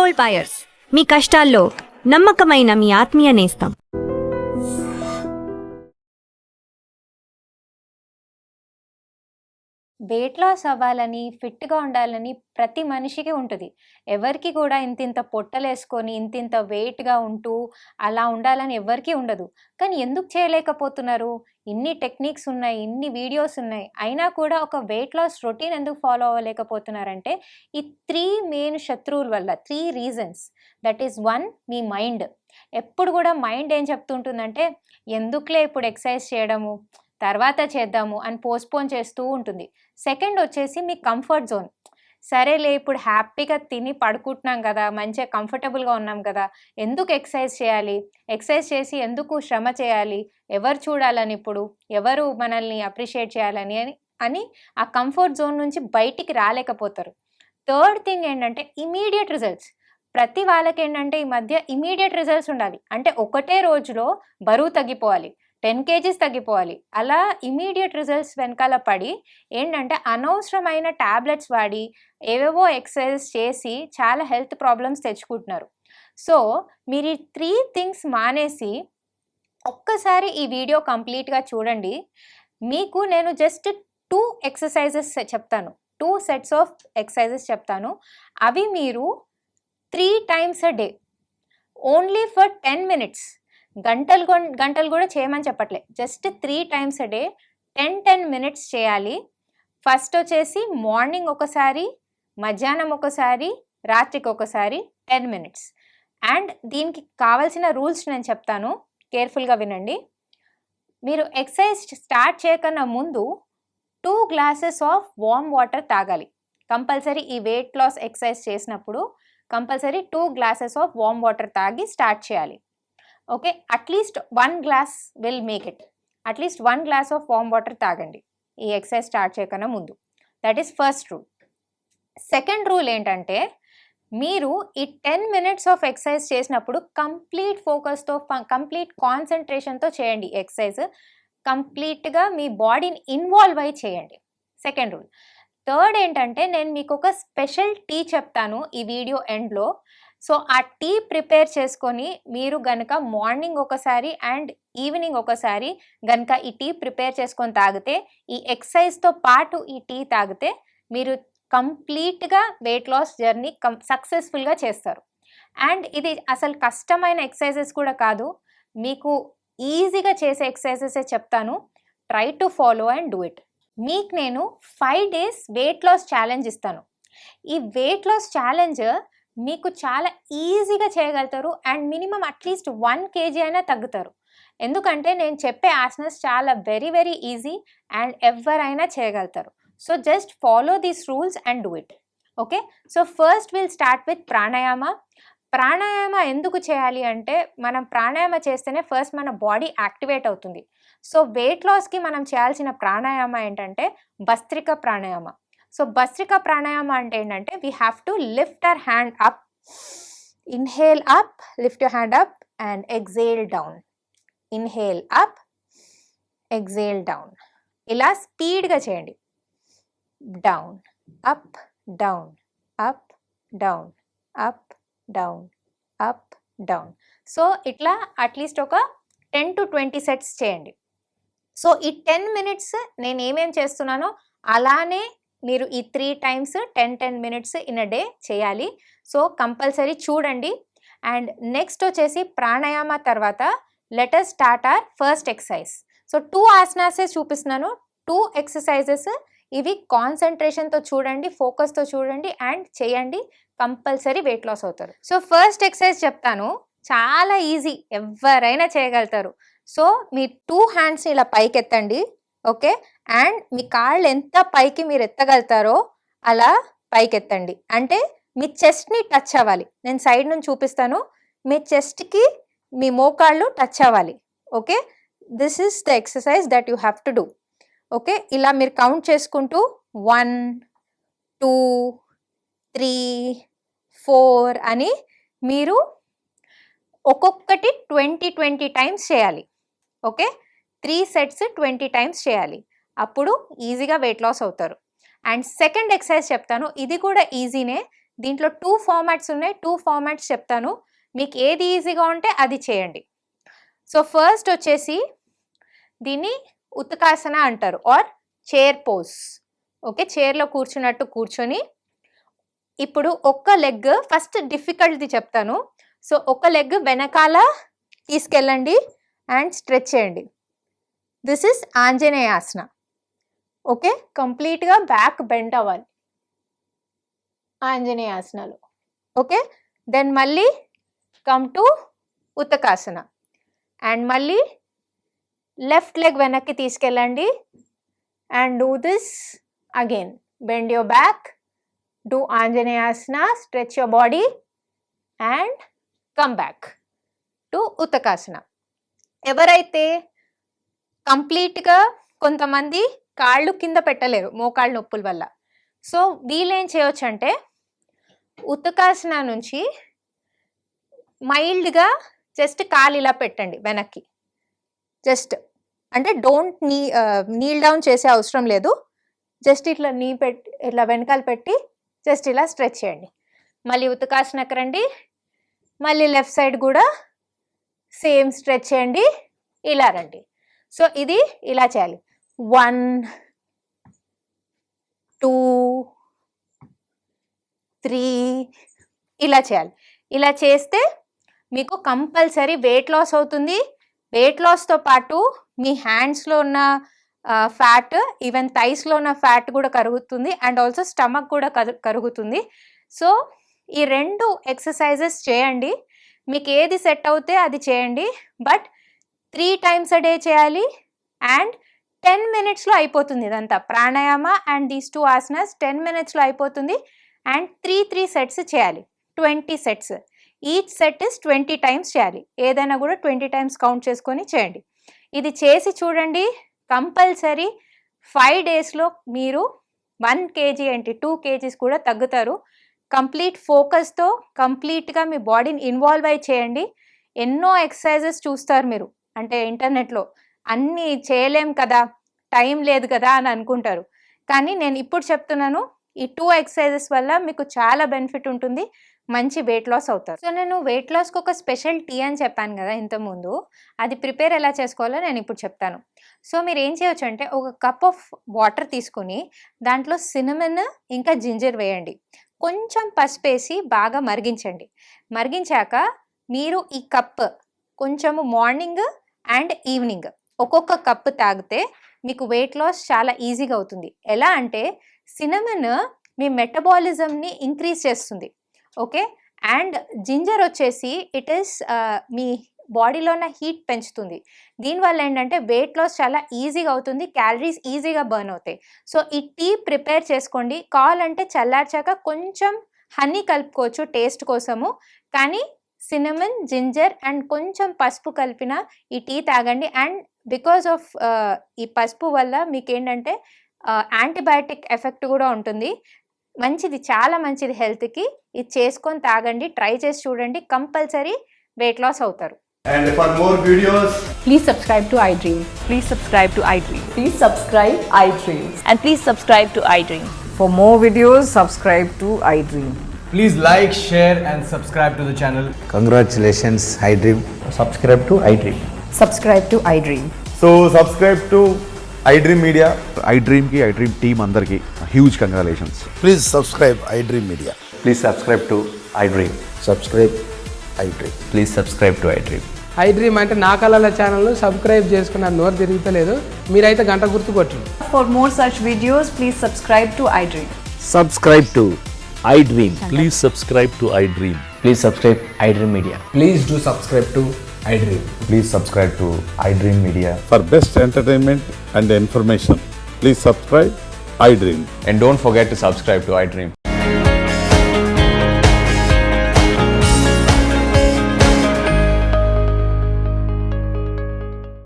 Gold buyers, మీ కష్టాల్లో నమ్మకమైన మీ ఆత్మీయ నేస్తం. వెయిట్ లాస్ అవ్వాలని, ఫిట్‌గా ఉండాలని ప్రతి మనిషికి ఉంటది. ఎవరికీ కూడా ఇంతింత పొట్టలేసుకొని, ఇంతింత వెయిట్‌గా ఉంటూ, అలా ఉండాలని ఎవ్వరికీ ఉండదు. కానీ ఎందుకు చేయలేకపోతున్నారు? ఇన్ని టెక్నిక్స్ ఉన్నాయి, ఇన్ని వీడియోస్ ఉన్నాయి. అయినా కూడా ఒక వెయిట్ లాస్ రొటీన్ ఎందుకు ఫాలో అవ్వలేకపోతున్నారంటే, ఈ 3 మెయిన్ శత్రువుల వల్ల. 3 reasons. That is 1 me mind. ఎప్పుడు కూడా మైండ్ ఏం చెప్తుంటుందంటే, ఎందుకులే ఇప్పుడు ఎక్సర్సైజ్ చేయడము, తర్వాత చేద్దాము అని పోస్ట్‌పోన్ చేస్తూ ఉంటుంది. సెకండ్ వచ్చేసి మీ కంఫర్ట్ జోన్. సరేలే ఇప్పుడు హ్యాపీగా తిని పడుకుంటున్నాం కదా, మంచిగా కంఫర్టబుల్‌గా ఉన్నాం కదా, ఎందుకు ఎక్సర్సైజ్ చేయాలి? ఎక్సర్సైజ్ చేసి ఎందుకు శ్రమ చేయాలి? ఎవరు చూడాలని ఇప్పుడు? ఎవరు మనల్ని అప్రిషియేట్ చేయాలని అని ఆ కంఫర్ట్ జోన్ నుంచి బయటికి రాలేకపోతారు. థర్డ్ థింగ్ ఏంటంటే ఇమ్మీడియేట్ రిజల్ట్స్. ప్రతి వాళ్ళకేంటంటే ఈ మధ్య ఇమ్మీడియేట్ రిజల్ట్స్ ఉండాలి. అంటే ఒకటే రోజులో బరువు తగ్గిపోవాలి, 10 కేజీస్ తగ్గిపోవాలి. అలా ఇమ్మీడియేట్ రిజల్ట్స్ వెనకాల పడి ఏంటంటే అనవసరమైన టాబ్లెట్స్ వాడి ఏవేవో ఎక్సర్సైజ్ చేసి చాలా హెల్త్ ప్రాబ్లమ్స్ తెచ్చుకుంటున్నారు. సో మీరు ఈ 3 థింగ్స్ మానేసి ఒక్కసారి ఈ వీడియో కంప్లీట్‌గా చూడండి. మీకు నేను జస్ట్ 2 ఎక్సర్సైజెస్ చెప్తాను. 2 సెట్స్ ఆఫ్ ఎక్సర్సైజెస్ చెప్తాను. అవి మీరు 3 times a day. Only for 10 minutes. గంటలు కూడా చేయమని చెప్పట్లే. Just 3 times a day 10 minutes చేయాలి. ఫస్ట్ వచ్చేసి మార్నింగ్ ఒకసారి, మధ్యాహ్నం ఒకసారి, రాత్రికి ఒకసారి 10 మినిట్స్. అండ్ దీనికి కావాల్సిన రూల్స్ నేను చెప్తాను, కేర్ఫుల్గా వినండి. మీరు ఎక్సర్సైజ్ స్టార్ట్ చేయకన్నా ముందు 2 గ్లాసెస్ ఆఫ్ వార్మ్ వాటర్ తాగాలి. కంపల్సరీ ఈ వెయిట్ లాస్ ఎక్సర్సైజ్ చేసినప్పుడు compulsory 2 glasses of warm water తాగి స్టార్ట్ చేయాలి. Okay, at least 1 glass will make it. At least 1 glass of warm water తాగండి ఈ ఎక్సర్సైజ్ స్టార్ట్ చేయకన్నా ముందు. That is first rule. Second rule ఏంటంటే, మీరు ఈ 10 మినిట్స్ ఆఫ్ ఎక్సర్సైజ్ చేసినప్పుడు కంప్లీట్ ఫోకస్తో, కంప్లీట్ కాన్సన్ట్రేషన్తో చేయండి ఎక్సర్సైజ్. కంప్లీట్గా మీ బాడీని ఇన్వాల్వ్ అయి చేయండి. Second rule. థర్డ్ ఏంటంటే, నేను మీకు ఒక స్పెషల్ టీ చెప్తాను ఈ వీడియో ఎండ్లో. సో ఆ టీ ప్రిపేర్ చేసుకొని మీరు గనక మార్నింగ్ ఒకసారి అండ్ ఈవినింగ్ ఒకసారి గనక ఈ టీ ప్రిపేర్ చేసుకొని తాగితే, ఈ ఎక్సర్సైజ్తో పాటు ఈ టీ తాగితే మీరు కంప్లీట్గా వెయిట్ లాస్ జర్నీ సక్సెస్ఫుల్గా చేస్తారు. అండ్ ఇది అసలు కష్టమైన ఎక్సర్సైజెస్ కూడా కాదు, మీకు ఈజీగా చేసే ఎక్సర్సైజెసే చెప్తాను. Try to follow and do it. మీకు నేను 5 days వెయిట్ లాస్ ఛాలెంజ్ ఇస్తాను. ఈ వెయిట్ లాస్ ఛాలెంజ్ మీకు చాలా ఈజీగా చేయగలుగుతారు అండ్ మినిమం అట్లీస్ట్ 1 kg అయినా తగ్గుతారు. ఎందుకంటే నేను చెప్పే ఆసనాస్ చాలా వెరీ వెరీ ఈజీ అండ్ ఎవరైనా చేయగలుగుతారు. So just follow these rules and do it. Okay, so first will start with pranayama. Pranayama ఎందుకు చేయాలి అంటే, మనం ప్రాణాయామ చేస్తేనే ఫస్ట్ మన బాడీ యాక్టివేట్ అవుతుంది. సో వెయిట్ లాస్కి మనం చేయాల్సిన ప్రాణాయామ ఏంటంటే భస్త్రిక ప్రాణాయామ. సో భస్త్రిక ప్రాణాయామ అంటే ఏంటంటే, we have to lift our hand up, inhale up, lift your hand up and exhale down. Inhale up, exhale down. ఇలా స్పీడ్గా చేయండి. Down, up, down, up, down, up, down, up, down. So ఇట్లా at least ఒక 10 to 20 sets చేయండి. So ఈ 10 minutes నేను ఏమేం చేస్తున్నానో అలానే మీరు ఈ 3 times 10 minutes in a day చేయాలి. సో కంపల్సరీ చూడండి. అండ్ నెక్స్ట్ వచ్చేసి ప్రాణాయామ తర్వాత let us start our first exercise. So 2 ఆసనాసే చూపిస్తున్నాను, 2 ఎక్సర్సైజెస్. ఇవి కాన్సన్ట్రేషన్తో చూడండి, ఫోకస్తో చూడండి అండ్ చేయండి. కంపల్సరీ వెయిట్ లాస్ అవుతారు. సో ఫస్ట్ ఎక్సర్సైజ్ చెప్తాను, చాలా ఈజీ, ఎవరైనా చేయగలుగుతారు. సో మీ 2 హ్యాండ్స్ని ఇలా పైకి ఎత్తండి. ఓకే, అండ్ మీ కాళ్ళు ఎంత పైకి మీరు ఎత్తగలుగుతారో అలా పైకి ఎత్తండి. అంటే మీ చెస్ట్ని టచ్ అవ్వాలి. నేను సైడ్ నుంచి చూపిస్తాను, మీ చెస్ట్కి మీ మోకాళ్ళు టచ్ అవ్వాలి. Okay, this is the exercise that you have to do. Okay, ఇలా మీరు కౌంట్ చేసుకుంటూ 1, 2, 3, 4 అని మీరు ఒక్కొక్కటి 20 టైమ్స్ చేయాలి. ఓకే, 3 సెట్స్ 20 టైమ్స్ చేయాలి. అప్పుడు ఈజీగా వెయిట్ లాస్ అవుతారు. అండ్ సెకండ్ ఎక్సర్సైజ్ చెప్తాను, ఇది కూడా ఈజీనే. దీంట్లో 2 ఫార్మాట్స్ ఉన్నాయి. 2 ఫార్మాట్స్ చెప్తాను. మీకు ఏది ఈజీగా ఉంటే అది చేయండి. సో ఫస్ట్ వచ్చేసి దీన్ని ఉత్కాసన అంటారు ఆర్ చైర్ పోజ్. ఓకే, చైర్లో కూర్చున్నట్టు కూర్చొని ఇప్పుడు ఒక్క లెగ్ ఫస్ట్ డిఫికల్ట్ది చెప్తాను. సో ఒక లెగ్ వెనకాల తీసుకెళ్ళండి అండ్ స్ట్రెచ్ చేయండి. This is Anjaneyasana. ఓకే, కంప్లీట్గా బ్యాక్ బెండ్ అవ్వాలి ఆంజనేయాసనలో. ఓకే, దెన్ మళ్ళీ కమ్ టు ఉత్తకాసన అండ్ మళ్ళీ లెఫ్ట్ లెగ్ వెనక్కి తీసుకెళ్ళండి and do this again. Bend your back, do Anjaneyasana, stretch your body and come back to Uttakasana. ఎవరైతే కంప్లీట్గా కొంతమంది కాళ్ళు కింద పెట్టలేరు మోకాళ్ళ నొప్పుల వల్ల, సో వీళ్ళేం చేయొచ్చు అంటే ఉత్తకాసన నుంచి మైల్డ్గా జస్ట్ కాలు ఇలా పెట్టండి వెనక్కి. జస్ట్ అంటే డోంట్ నీల్ డౌన్ చేసే అవసరం లేదు. జస్ట్ ఇట్లా ఇట్లా వెనకాల పెట్టి జస్ట్ ఇలా స్ట్రెచ్ చేయండి. మళ్ళీ ఉత్తకాసనకు రండి, మళ్ళీ లెఫ్ట్ సైడ్ కూడా సేమ్ స్ట్రెచ్ చేయండి, ఇలా రండి. సో ఇది ఇలా చేయాలి. 1 2 3 ఇలా చేయాలి. ఇలా చేస్తే మీకు కంపల్సరీ వెయిట్ లాస్ అవుతుంది. వెయిట్ లాస్తో పాటు మీ హ్యాండ్స్లో ఉన్న ఫ్యాట్, ఈవెన్ థైస్లో ఉన్న ఫ్యాట్ కూడా కరుగుతుంది అండ్ ఆల్సో స్టమక్ కూడా కరుగుతుంది. సో ఈ 2 ఎక్సర్సైజెస్ చేయండి. మీకు ఏది సెట్ అవుతే అది చేయండి. బట్ 3 times a day చేయాలి అండ్ 10 minutesలో అయిపోతుంది ఇదంతా. ప్రాణాయామ అండ్ దీస్ 2 ఆసనాస్ 10 minutesలో అయిపోతుంది అండ్ 3 sets చేయాలి. 20 sets. Each set is 20 times చేయాలి. ఏదైనా కూడా 20 times కౌంట్ చేసుకొని చేయండి. ఇది చేసి చూడండి, కంపల్సరీ 5 daysలో మీరు 1 kg ఏంటి 2 kgs కూడా తగ్గుతారు. కంప్లీట్ ఫోకస్తో కంప్లీట్గా మీ బాడీని ఇన్వాల్వ్ అయి చేయండి. ఎన్నో ఎక్సర్సైజెస్ చూస్తారు మీరు, అంటే ఇంటర్నెట్లో అన్నీ చేయలేం కదా, టైం లేదు కదా అని అనుకుంటారు. కానీ నేను ఇప్పుడు చెప్తున్నాను, ఈ 2 ఎక్సర్సైజెస్ వల్ల మీకు చాలా బెనిఫిట్ ఉంటుంది, మంచి వెయిట్ లాస్ అవుతారు. సో నేను వెయిట్ లాస్కి ఒక స్పెషల్ టీ అని చెప్పాను కదా ఇంతకుముందు, అది ప్రిపేర్ ఎలా చేసుకోవాలో నేను ఇప్పుడు చెప్తాను. సో మీరు ఏం చేయొచ్చు అంటే ఒక కప్ ఆఫ్ వాటర్ తీసుకుని దాంట్లో సినమన్ ఇంకా జింజర్ వేయండి, కొంచెం పసుపు వేసి బాగా మరిగించండి. మరిగించాక మీరు ఈ కప్ కొంచెము మార్నింగ్ అండ్ ఈవినింగ్ ఒక్కొక్క కప్ తాగితే మీకు వెయిట్ లాస్ చాలా ఈజీగా అవుతుంది. ఎలా అంటే సినమన్ మీ మెటబాలిజంని ఇంక్రీజ్ చేస్తుంది. ఓకే, అండ్ జింజర్ వచ్చేసి ఇట్ ఈస్ మీ బాడీలో ఉన్న హీట్ పెంచుతుంది. దీనివల్ల ఏంటంటే వెయిట్ లాస్ చాలా ఈజీగా అవుతుంది, క్యాలరీస్ ఈజీగా బర్న్ అవుతాయి. సో ఈ టీ ప్రిపేర్ చేసుకోండి. కావాలంటే చల్లార్చాక కొంచెం హనీ కలుపుకోవచ్చు టేస్ట్ కోసము, కానీ సినమన్, జింజర్ అండ్ కొంచెం పసుపు కలిపిన ఈ టీ తాగండి. అండ్ బికాస్ ఆఫ్ ఈ పసుపు వల్ల మీకు ఏంటంటే యాంటీబయాటిక్ ఎఫెక్ట్ కూడా ఉంటుంది. మంచిది, చాలా మంచిది హెల్త్కి. ఇది చేసుకొని తాగండి, ట్రై చేసి చూడండి, కంపల్సరీ వెయిట్ లాస్ అవుతారు. And for more videos, Please subscribe to iDream. Please subscribe to iDream. Please subscribe iDream. And please subscribe to iDream. For more videos, subscribe to iDream. please like, share and subscribe to the channel. Congratulations, iDream. Subscribe to iDream. Subscribe to iDream. So subscribe to iDream Media. iDream ki iDream team andarki huge congratulations. Please subscribe iDream Media. Please subscribe to iDream. Subscribe iDream. Please subscribe to iDream. iDream అంటే నా కళల ఛానల్ను subscribe చేసుకున్న నోరు తిరుగుతలేదు, మీరైతే గంట గుర్తు కొట్టండి. For more such videos, please subscribe to iDream. Subscribe to iDream. Please subscribe to iDream. Please subscribe iDream Media. Please do subscribe to iDream. Please subscribe to iDream Media. For best entertainment and information, please subscribe iDream. And don't forget to subscribe to iDream.